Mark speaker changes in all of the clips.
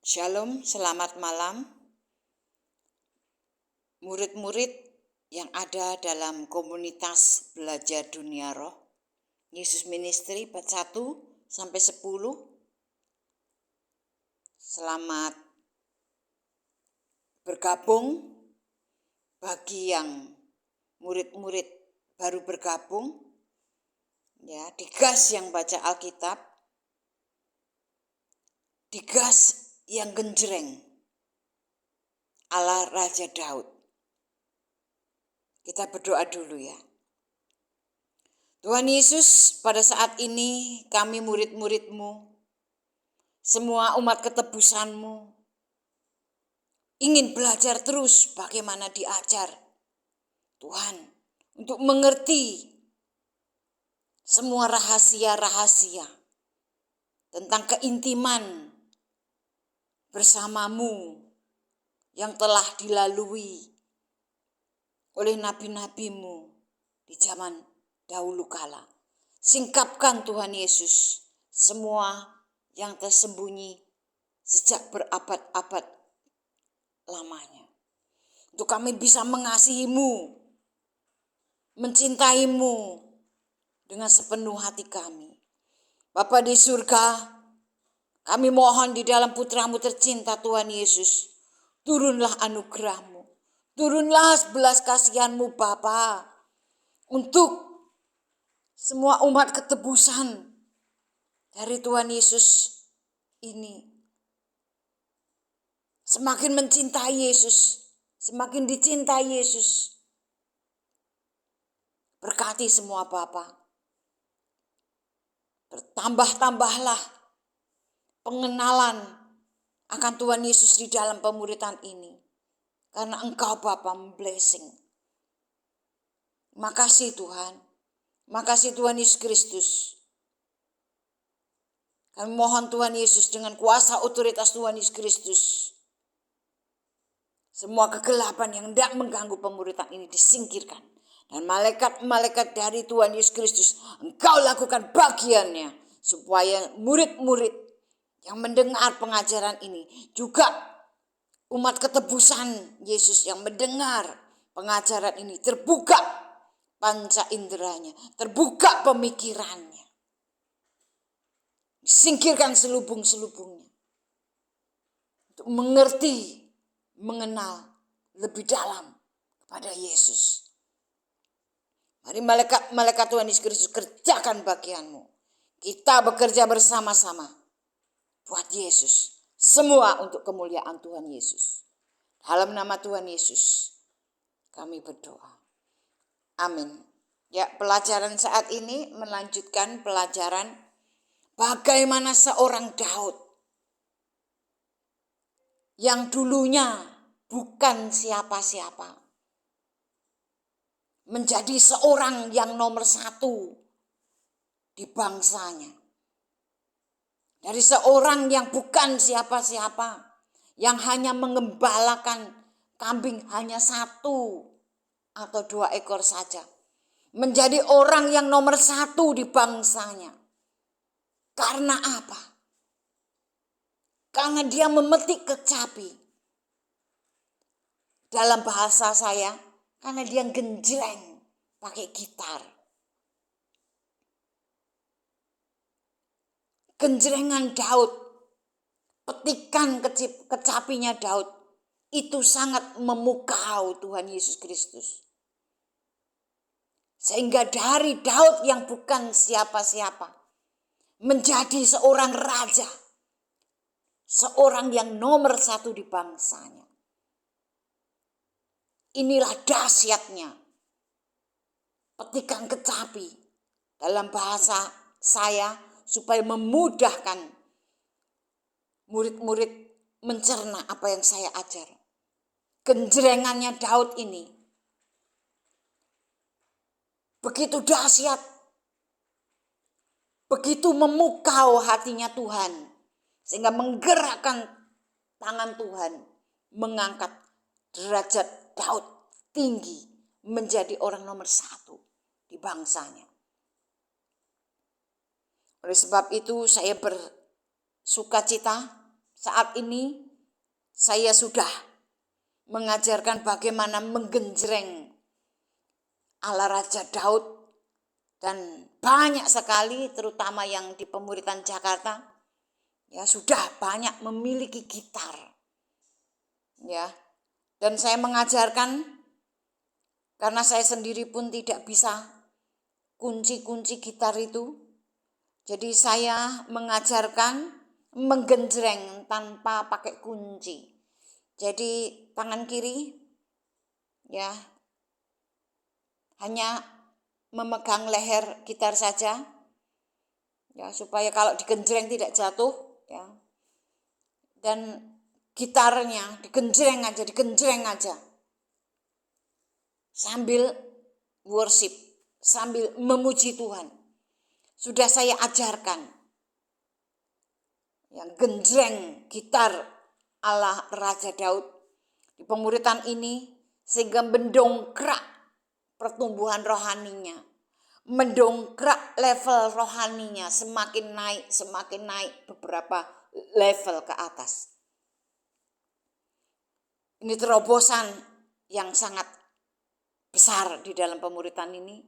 Speaker 1: Shalom, selamat malam. Murid-murid yang ada dalam komunitas belajar dunia roh, Yesus Ministry 1 sampai 10. Selamat bergabung. Bagi yang murid-murid baru bergabung, ya, digas yang baca Alkitab, digas yang genjreng ala Raja Daud. Kita berdoa dulu ya. Tuhan Yesus, pada saat ini kami murid-murid-Mu, semua umat ketebus-Mu, ingin belajar terus bagaimana diajar Tuhan untuk mengerti semua rahasia-rahasia tentang keintiman bersama-Mu yang telah dilalui oleh nabi-nabi-Mu di zaman dahulu kala. Singkapkan Tuhan Yesus semua yang tersembunyi sejak berabad-abad lamanya. Untuk kami bisa mengasihi-Mu, mencintai-Mu dengan sepenuh hati kami. Bapa di surga, kami mohon di dalam putra-Mu tercinta Tuhan Yesus, turunlah anugerah-Mu, turunlah belas kasihan-Mu Bapa, untuk semua umat ketebusan dari Tuhan Yesus ini. Semakin mencintai Yesus, semakin dicintai Yesus. Berkati semua Bapa. Bertambah-tambahlah pengenalan akan Tuhan Yesus di dalam pemuridan ini. Karena Engkau Bapa memblessing. Makasih Tuhan. Makasih Tuhan Yesus Kristus. Kami mohon Tuhan Yesus dengan kuasa otoritas Tuhan Yesus Kristus. Semua kegelapan yang hendak mengganggu pemuridan ini disingkirkan. Dan malaikat-malaikat dari Tuhan Yesus Kristus, Engkau lakukan bagiannya. Supaya murid-murid yang mendengar pengajaran ini, juga umat ketebusan Yesus yang mendengar pengajaran ini, terbuka panca inderanya, terbuka pemikirannya. Disingkirkan selubung-selubungnya. Untuk mengerti, mengenal lebih dalam kepada Yesus. Mari malaikat Tuhan Yesus Kristus kerjakan bagianmu. Kita bekerja bersama-sama buat Yesus. Semua untuk kemuliaan Tuhan Yesus. Dalam nama Tuhan Yesus kami berdoa. Amin. Ya, pelajaran saat ini melanjutkan pelajaran bagaimana seorang Daud yang dulunya bukan siapa-siapa menjadi seorang yang nomor 1 di bangsanya. Dari seorang yang bukan siapa-siapa, yang hanya mengembalakan kambing hanya 1 atau 2 ekor saja, menjadi orang yang nomor 1 di bangsanya. Karena apa? Karena dia memetik kecapi. Dalam bahasa saya, karena dia genjreng pakai gitar. Genjrengan Daud, petikan kecapinya Daud, itu sangat memukau Tuhan Yesus Kristus. Sehingga dari Daud yang bukan siapa-siapa, menjadi seorang raja, seorang yang nomor 1 di bangsanya. Inilah dahsyatnya petikan kecapi dalam bahasa saya, supaya memudahkan murid-murid mencerna apa yang saya ajar. Genjrengannya Daud ini begitu dahsyat, begitu memukau hatinya Tuhan, sehingga menggerakkan tangan Tuhan, mengangkat derajat Daud tinggi menjadi orang nomor 1 di bangsanya. Oleh sebab itu saya bersukacita, saat ini saya sudah mengajarkan bagaimana menggenjreng ala Raja Daud, dan banyak sekali terutama yang di Pemuritan Jakarta ya sudah banyak memiliki gitar ya. Dan saya mengajarkan karena saya sendiri pun tidak bisa kunci-kunci gitar itu. Jadi saya mengajarkan menggenjreng tanpa pakai kunci. Jadi tangan kiri ya hanya memegang leher gitar saja ya, supaya kalau digenjreng tidak jatuh ya. Dan gitarnya digenjreng aja sambil worship, sambil memuji Tuhan. Sudah saya ajarkan yang genjreng gitar ala Raja Daud di pemuritan ini, sehingga mendongkrak pertumbuhan rohaninya, mendongkrak level rohaninya, semakin naik beberapa level ke atas. Ini terobosan yang sangat besar di dalam pemuritan ini,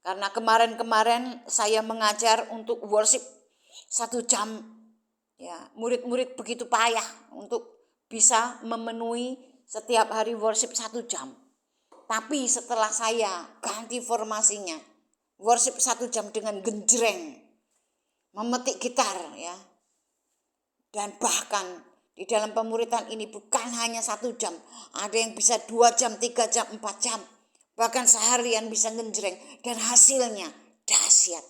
Speaker 1: karena kemarin saya mengajar untuk worship 1 jam ya, murid-murid begitu payah untuk bisa memenuhi setiap hari worship 1 jam. Tapi setelah saya ganti formasinya, worship 1 jam dengan genjreng, memetik gitar ya. Dan bahkan di dalam pemuritan ini bukan hanya 1 jam, ada yang bisa 2 jam, 3 jam, 4 jam. Bahkan seharian bisa genjreng, dan hasilnya dahsyat.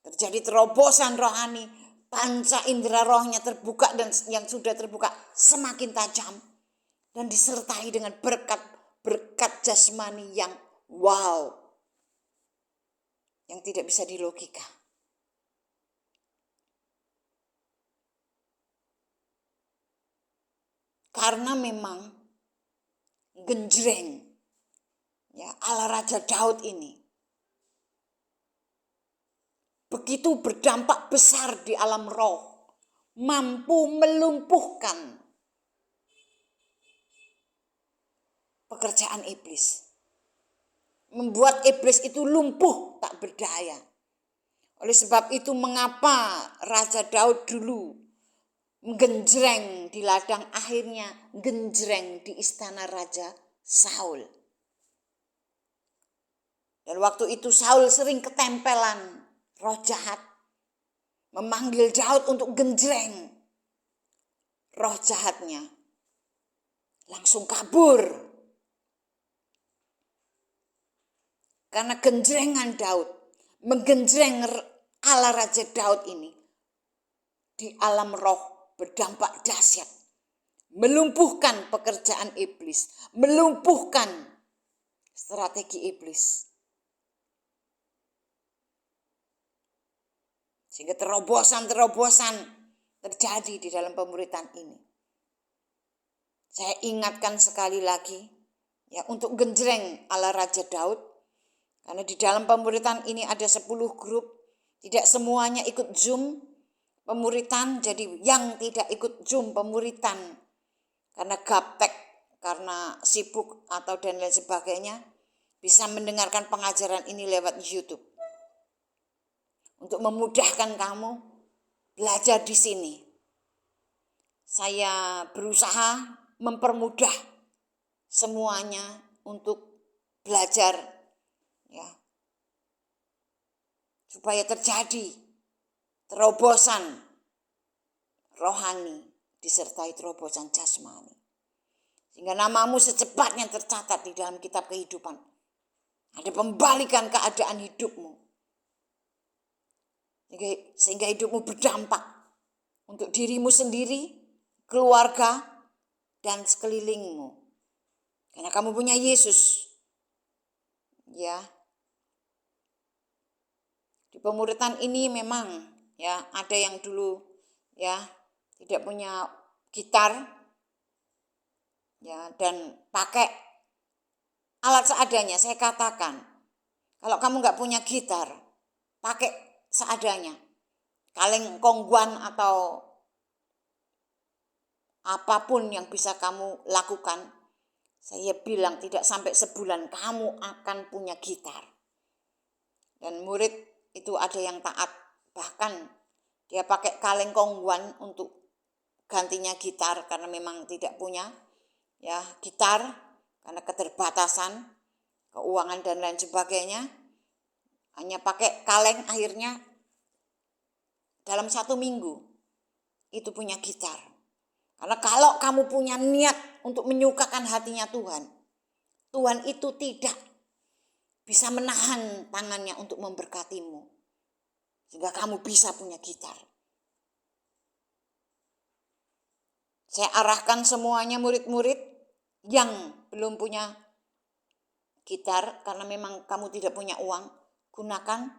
Speaker 1: Terjadi terobosan rohani, panca indera rohnya terbuka, dan yang sudah terbuka semakin tajam, dan disertai dengan berkat jasmani yang wow, yang tidak bisa dilogika. Karena memang genjreng ya ala Raja Daud ini begitu berdampak besar di alam roh, mampu melumpuhkan pekerjaan iblis, membuat iblis itu lumpuh tak berdaya. Oleh sebab itu mengapa Raja Daud dulu menggenjreng di ladang, akhirnya genjreng di istana Raja Saul. Dan waktu itu Saul sering ketempelan roh jahat, memanggil Daud untuk genjreng. Roh jahatnya langsung kabur. Karena genjrengan Daud, menggenjreng ala Raja Daud ini di alam roh berdampak dahsyat, melumpuhkan pekerjaan iblis, melumpuhkan strategi iblis. Sehingga terobosan-terobosan terjadi di dalam pemuritan ini. Saya ingatkan sekali lagi ya, untuk genjreng ala Raja Daud, karena di dalam pemuritan ini ada 10 grup, tidak semuanya ikut Zoom pemuritan. Jadi yang tidak ikut Zoom pemuritan karena gaptek, karena sibuk atau dan lain sebagainya, bisa mendengarkan pengajaran ini lewat YouTube. Untuk memudahkan kamu belajar di sini, saya berusaha mempermudah semuanya untuk belajar ya, supaya terjadi terobosan rohani disertai terobosan jasmani, sehingga namamu secepatnya tercatat di dalam kitab kehidupan. Ada pembalikan keadaan hidupmu, sehingga hidupmu berdampak untuk dirimu sendiri, keluarga, dan sekelilingmu. Karena kamu punya Yesus. Ya. Di pemuritan ini memang ya ada yang dulu ya tidak punya gitar ya, dan pakai alat seadanya. Saya katakan, kalau kamu nggak punya gitar, pakai seadanya, kaleng kongguan atau apapun yang bisa kamu lakukan, saya bilang tidak sampai sebulan kamu akan punya gitar. Dan murid itu ada yang taat, bahkan dia pakai kaleng kongguan untuk gantinya gitar karena memang tidak punya ya gitar karena keterbatasan keuangan dan lain sebagainya. Hanya pakai kaleng, akhirnya dalam 1 minggu itu punya gitar. Karena kalau kamu punya niat untuk menyukakan hatinya Tuhan, Tuhan itu tidak bisa menahan tangannya untuk memberkatimu. Sehingga kamu bisa punya gitar. Saya arahkan semuanya murid-murid yang belum punya gitar, karena memang kamu tidak punya uang, gunakan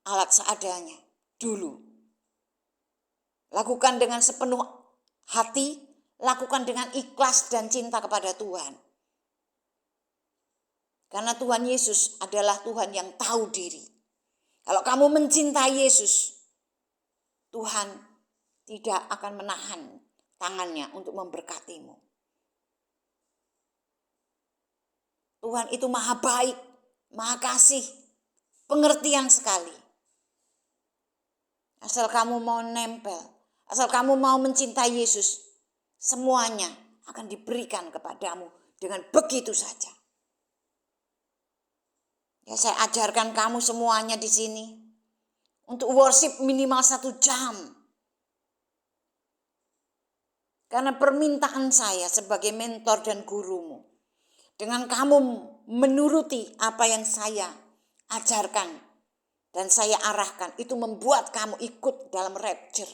Speaker 1: alat seadanya dulu. Lakukan dengan sepenuh hati, lakukan dengan ikhlas dan cinta kepada Tuhan. Karena Tuhan Yesus adalah Tuhan yang tahu diri. Kalau kamu mencintai Yesus, Tuhan tidak akan menahan tangannya untuk memberkatimu. Tuhan itu maha baik, maha kasih, pengertian sekali. Asal kamu mau nempel, asal kamu mau mencintai Yesus, semuanya akan diberikan kepadamu dengan begitu saja. Ya, saya ajarkan kamu semuanya di sini untuk worship minimal 1 jam. Karena permintaan saya sebagai mentor dan gurumu, dengan kamu menuruti apa yang saya ajarkan dan saya arahkan, itu membuat kamu ikut dalam rapture,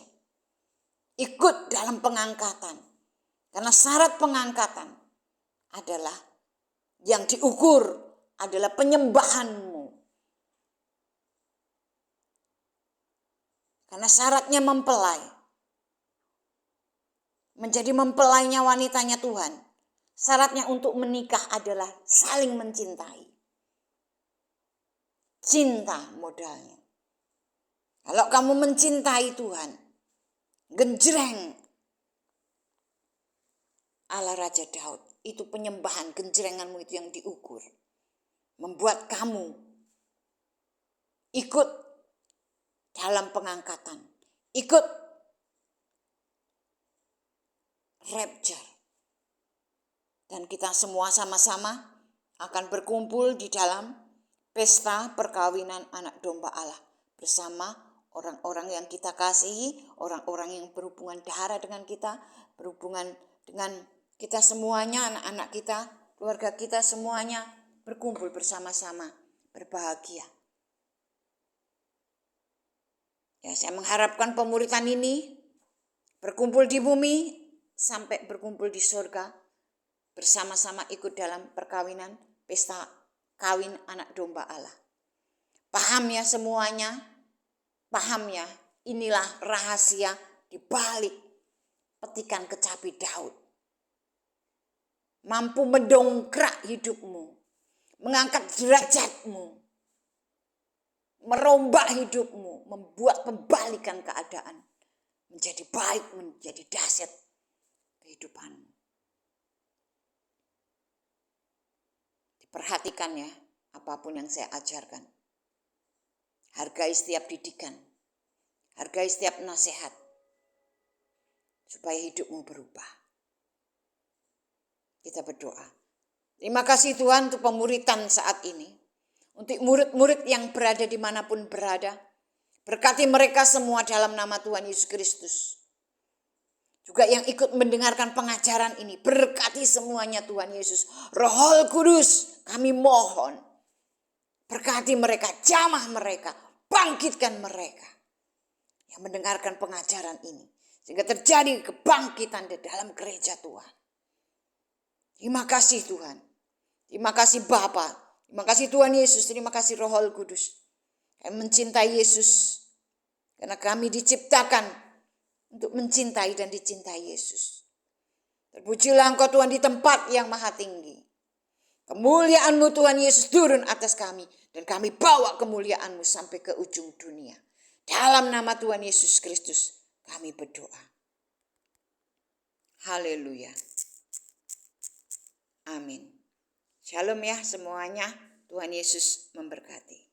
Speaker 1: ikut dalam pengangkatan. Karena syarat pengangkatan adalah yang diukur adalah penyembahanmu. Karena syaratnya mempelai, menjadi mempelainya wanitanya Tuhan, syaratnya untuk menikah adalah saling mencintai. Cinta modalnya. Kalau kamu mencintai Tuhan, genjreng ala Raja Daud, itu penyembahan genjrenganmu itu yang diukur. Membuat kamu ikut dalam pengangkatan, ikut rapture. Dan kita semua sama-sama akan berkumpul di dalam pesta perkawinan anak domba Allah bersama orang-orang yang kita kasihi, orang-orang yang berhubungan darah dengan kita, berhubungan dengan kita semuanya, anak-anak kita, keluarga kita semuanya berkumpul bersama-sama, berbahagia. Ya, saya mengharapkan pemuritan ini berkumpul di bumi sampai berkumpul di surga, bersama-sama ikut dalam perkawinan, pesta kawin anak domba Allah. Paham ya semuanya? Paham ya? Inilah rahasia di balik petikan kecapi Daud. Mampu mendongkrak hidupmu, mengangkat derajatmu, merombak hidupmu, membuat pembalikan keadaan menjadi baik, menjadi dahsyat kehidupanmu. Perhatikan ya, apapun yang saya ajarkan. Hargai setiap didikan, hargai setiap nasihat, supaya hidupmu berubah. Kita berdoa. Terima kasih Tuhan untuk pemuritan saat ini. Untuk murid-murid yang berada dimanapun berada. Berkati mereka semua dalam nama Tuhan Yesus Kristus. Juga yang ikut mendengarkan pengajaran ini, berkati semuanya Tuhan Yesus. Roh Kudus, kami mohon, berkati mereka, jamah mereka, bangkitkan mereka yang mendengarkan pengajaran ini. Sehingga terjadi kebangkitan di dalam gereja Tuhan. Terima kasih Tuhan, terima kasih Bapa, terima kasih Tuhan Yesus, terima kasih Roh Kudus. Kami mencintai Yesus, karena kami diciptakan untuk mencintai dan dicintai Yesus. Terpujilah Engkau Tuhan di tempat yang maha tinggi. Kemuliaan-Mu Tuhan Yesus turun atas kami. Dan kami bawa kemuliaan-Mu sampai ke ujung dunia. Dalam nama Tuhan Yesus Kristus kami berdoa. Haleluya. Amin. Shalom ya semuanya. Tuhan Yesus memberkati.